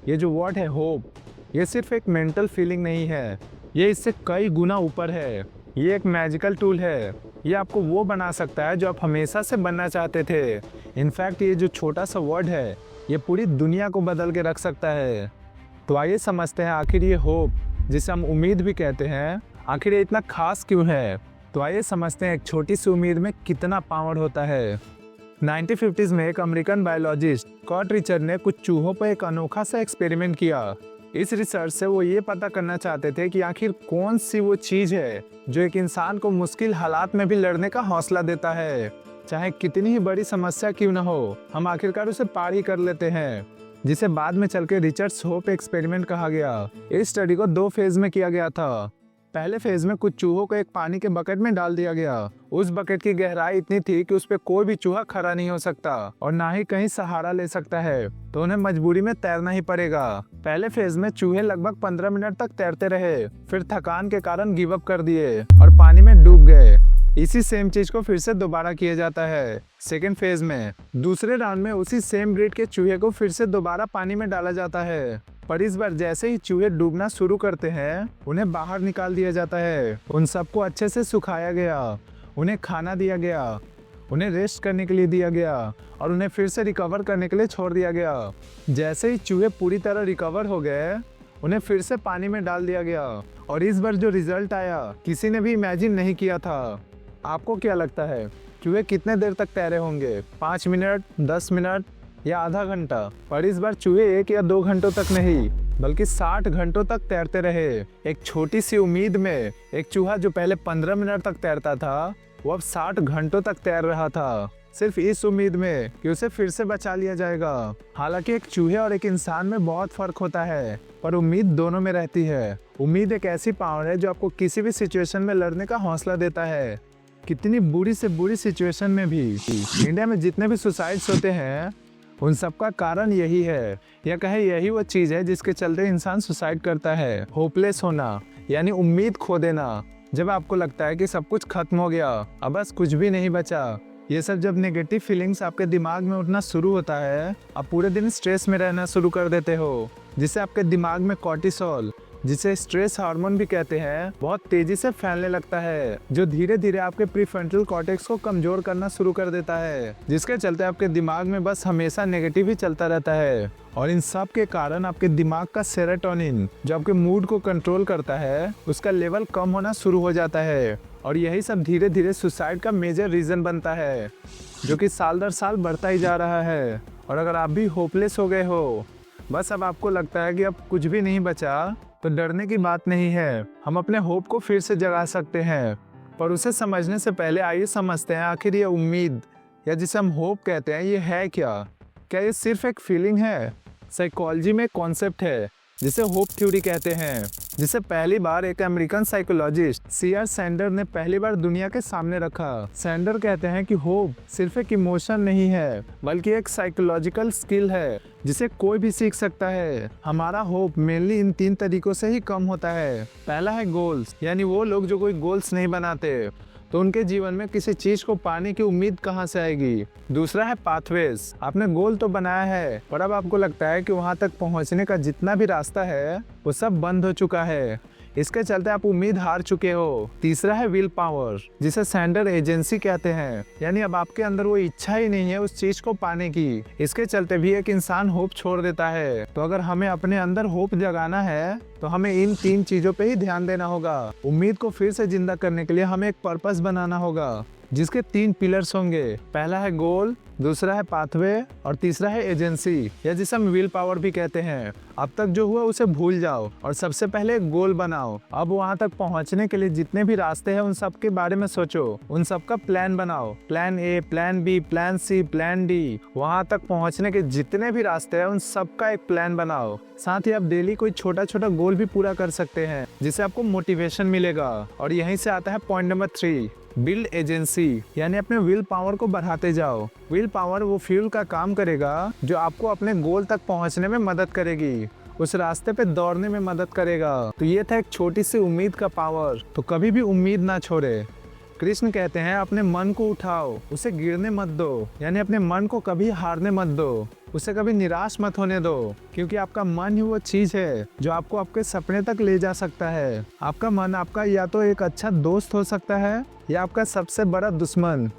ये जो वर्ड है होप, ये सिर्फ एक मेंटल फीलिंग नहीं है, ये इससे कई गुना ऊपर है। ये एक मैजिकल टूल है। ये आपको वो बना सकता है जो आप हमेशा से बनना चाहते थे। इनफैक्ट ये जो छोटा सा वर्ड है, ये पूरी दुनिया को बदल के रख सकता है। तो आइए समझते हैं आखिर ये होप, जिसे हम उम्मीद भी कहते हैं, आखिर ये इतना खास क्यों है। तो आइए समझते हैं एक छोटी सी उम्मीद में कितना पावर होता है। 1950s में एक अमेरिकन बायोलॉजिस्ट स्कॉट रिचर्ड ने कुछ चूहों पर एक अनोखा सा एक्सपेरिमेंट किया। इस रिसर्च से वो ये पता करना चाहते थे कि आखिर कौन सी वो चीज़ है जो एक इंसान को मुश्किल हालात में भी लड़ने का हौसला देता है। चाहे कितनी ही बड़ी समस्या क्यों ना हो, हम आखिरकार उसे पार ही कर लेते हैं, जिसे बाद में चल के रिचर्ड्स होप एक्सपेरिमेंट कहा गया। इस स्टडी को 2 फेज में किया गया था। पहले फेज में कुछ चूहों को एक पानी के बकेट में डाल दिया गया। उस बकेट की गहराई इतनी थी कि उस पे कोई भी चूहा खड़ा नहीं हो सकता और ना ही कहीं सहारा ले सकता है, तो उन्हें मजबूरी में तैरना ही पड़ेगा। पहले फेज में चूहे लगभग 15 मिनट तक तैरते रहे, फिर थकान के कारण गिव अप कर दिए और पानी में डूब गए। इसी सेम चीज को फिर से दोबारा किया जाता है। सेकेंड फेज में दूसरे राउंड में उसी सेम ब्रीड के चूहे को फिर से दोबारा पानी में डाला जाता है, पर इस बार जैसे ही चूहे डूबना शुरू करते हैं, उन्हें बाहर निकाल दिया जाता है। उन सबको अच्छे से सुखाया गया, उन्हें खाना दिया गया, उन्हें रेस्ट करने के लिए दिया गया और उन्हें फिर से रिकवर करने के लिए छोड़ दिया गया। जैसे ही चूहे पूरी तरह रिकवर हो गए, उन्हें फिर से पानी में डाल दिया गया और इस बार जो रिजल्ट आया, किसी ने भी इमेजिन नहीं किया था। आपको क्या लगता है, चूहे कितने देर तक तैरे होंगे? 5 मिनट, 10 मिनट या आधा घंटा? पर इस बार चूहे 1 या 2 घंटों तक नहीं, बल्कि 60 घंटों तक तैरते रहे। एक छोटी सी उम्मीद में एक चूहा जो पहले 15 मिनट तक तैरता था, वो अब 60 घंटों तक तैर रहा था, सिर्फ इस उम्मीद में कि उसे फिर से बचा लिया जाएगा। हालांकि एक चूहे और एक इंसान में बहुत फर्क होता है, पर उम्मीद दोनों में रहती है। उम्मीद एक ऐसी पावर है जो आपको किसी भी सिचुएशन में लड़ने का हौसला देता है, कितनी बुरी से बुरी सिचुएशन में भी। इंडिया में जितने भी सुसाइड्स होते हैं, उन सब का कारण यही है, या कहे यही वो चीज़ है जिसके चलते इंसान सुसाइड करता है। होपलेस होना, यानी उम्मीद खो देना। जब आपको लगता है कि सब कुछ खत्म हो गया, अब बस कुछ भी नहीं बचा। ये सब जब नेगेटिव फीलिंग्स आपके दिमाग में उठना शुरू होता है, आप पूरे दिन स्ट्रेस में रहना शुरू कर देते हो, जिससे आपके दिमाग में कॉर्टिसोल, जिसे स्ट्रेस हार्मोन भी कहते हैं, बहुत तेजी से फैलने लगता है, जो धीरे धीरे आपके प्रीफ्रंटल कॉर्टेक्स को कमजोर करना शुरू कर देता है, जिसके चलते आपके दिमाग में बस हमेशा नेगेटिव ही चलता रहता है। और इन सब के कारण आपके दिमाग का सेरोटोनिन, जो आपके मूड को कंट्रोल करता है, उसका लेवल कम होना शुरू हो जाता है और यही सब धीरे धीरे सुसाइड का मेजर रीजन बनता है, जो कि साल दर साल बढ़ता ही जा रहा है। और अगर आप भी होपलेस हो गए हो, बस अब आपको लगता है कि अब कुछ भी नहीं बचा, तो डरने की बात नहीं है, हम अपने होप को फिर से जगा सकते हैं। पर उसे समझने से पहले आइए समझते हैं आखिर ये उम्मीद, या जिसे हम होप कहते हैं, ये है क्या? क्या ये सिर्फ एक फीलिंग है? साइकोलॉजी में कॉन्सेप्ट है जिसे होप थ्योरी कहते हैं, जिसे पहली बार एक अमेरिकन साइकोलॉजिस्ट C.R. सैंडर ने पहली बार दुनिया के सामने रखा। सैंडर कहते हैं कि होप सिर्फ एक इमोशन नहीं है, बल्कि एक साइकोलॉजिकल स्किल है जिसे कोई भी सीख सकता है। हमारा होप मेनली इन 3 तरीकों से ही कम होता है। पहला है गोल्स, यानी वो लोग जो कोई गोल्स नहीं बनाते, तो उनके जीवन में किसी चीज को पाने की उम्मीद कहाँ से आएगी। दूसरा है पाथवेज, आपने गोल तो बनाया है, पर अब आपको लगता है कि वहां तक पहुंचने का जितना भी रास्ता है, वो सब बंद हो चुका है, इसके चलते आप उम्मीद हार चुके हो। तीसरा है विल पावर, जिसे सैंडर एजेंसी कहते हैं, यानी अब आपके अंदर वो इच्छा ही नहीं है उस चीज को पाने की, इसके चलते भी एक इंसान होप छोड़ देता है। तो अगर हमें अपने अंदर होप जगाना है, तो हमें इन 3 चीजों पे ही ध्यान देना होगा। उम्मीद को फिर से जिंदा करने के लिए हमें एक पर्पस बनाना होगा, जिसके 3 पिलर्स होंगे। पहला है गोल, दूसरा है पाथवे और तीसरा है एजेंसी, या जिसे हम विल पावर भी कहते हैं। अब तक जो हुआ उसे भूल जाओ और सबसे पहले एक गोल बनाओ। अब वहां तक पहुंचने के लिए जितने भी रास्ते हैं, उन सब के बारे में सोचो, उन सब का प्लान बनाओ। Plan A, plan B, plan C, plan D, वहां तक पहुंचने के जितने भी रास्ते हैं, उन सब का एक प्लान बनाओ। साथ ही आप डेली कोई छोटा छोटा गोल भी पूरा कर सकते हैं, जिससे आपको मोटिवेशन मिलेगा। और यहीं से आता है पॉइंट नंबर 3, बिल्ड एजेंसी, यानी अपने विल पावर को बढ़ाते जाओ। विल पावर वो फ्यूल का काम करेगा जो आपको अपने गोल तक पहुंचने में मदद करेगी, उस रास्ते पे दौड़ने में मदद करेगा। तो ये था एक छोटी सी उम्मीद का पावर। तो कभी भी उम्मीद ना छोड़े। कृष्ण कहते हैं अपने मन को उठाओ, उसे गिरने मत दो, यानी अपने मन को कभी हारने मत दो, उसे कभी निराश मत होने दो, क्योंकि आपका मन ही वो चीज है जो आपको आपके सपने तक ले जा सकता है। आपका मन आपका या तो एक अच्छा दोस्त हो सकता है या आपका सबसे बड़ा दुश्मन।